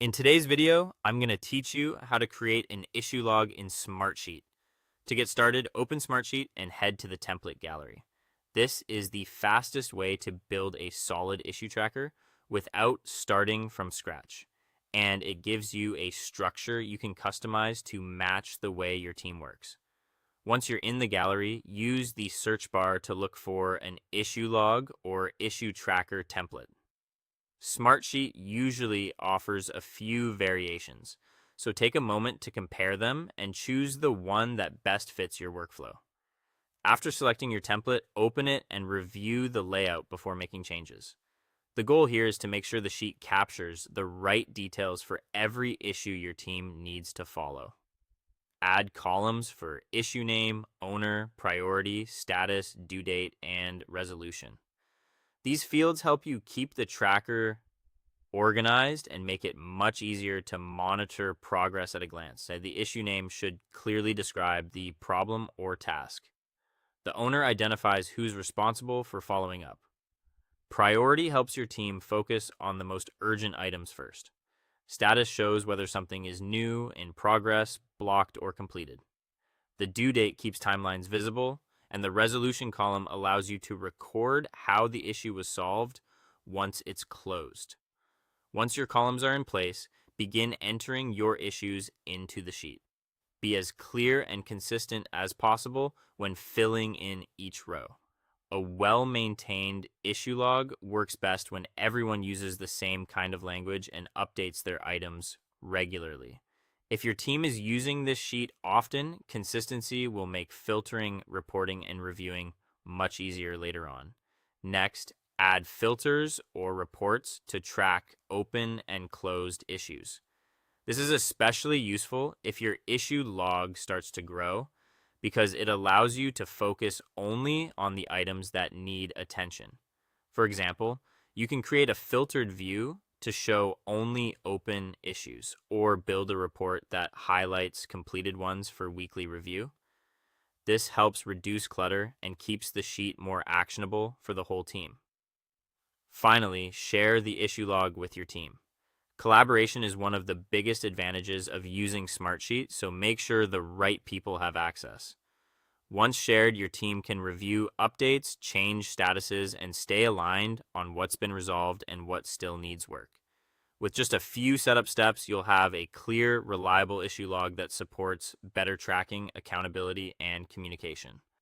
In today's video, I'm going to teach you how to create an issue log in Smartsheet. To get started, open Smartsheet and head to the template gallery. This is the fastest way to build a solid issue tracker without starting from scratch. And it gives you a structure you can customize to match the way your team works. Once you're in the gallery, use the search bar to look for an issue log or issue tracker template. Smartsheet usually offers a few variations, so take a moment to compare them and choose the one that best fits your workflow. After selecting your template, open it and review the layout before making changes. The goal here is to make sure the sheet captures the right details for every issue your team needs to follow. Add columns for issue name, owner, priority, status, due date, and resolution. These fields help you keep the tracker organized and make it much easier to monitor progress at a glance. The issue name should clearly describe the problem or task. The owner identifies who's responsible for following up. Priority helps your team focus on the most urgent items first. Status shows whether something is new, in progress, blocked, or completed. The due date keeps timelines visible, and the resolution column allows you to record how the issue was solved once it's closed. Once your columns are in place, begin entering your issues into the sheet. Be as clear and consistent as possible when filling in each row. A well-maintained issue log works best when everyone uses the same kind of language and updates their items regularly. If your team is using this sheet often, consistency will make filtering, reporting, and reviewing much easier later on. Next, add filters or reports to track open and closed issues. This is especially useful if your issue log starts to grow because it allows you to focus only on the items that need attention. For example, you can create a filtered view to show only open issues, or build a report that highlights completed ones for weekly review. This helps reduce clutter and keeps the sheet more actionable for the whole team. Finally, share the issue log with your team. Collaboration is one of the biggest advantages of using Smartsheet, so make sure the right people have access. Once shared, your team can review updates, change statuses, and stay aligned on what's been resolved and what still needs work. With just a few setup steps, you'll have a clear, reliable issue log that supports better tracking, accountability, and communication.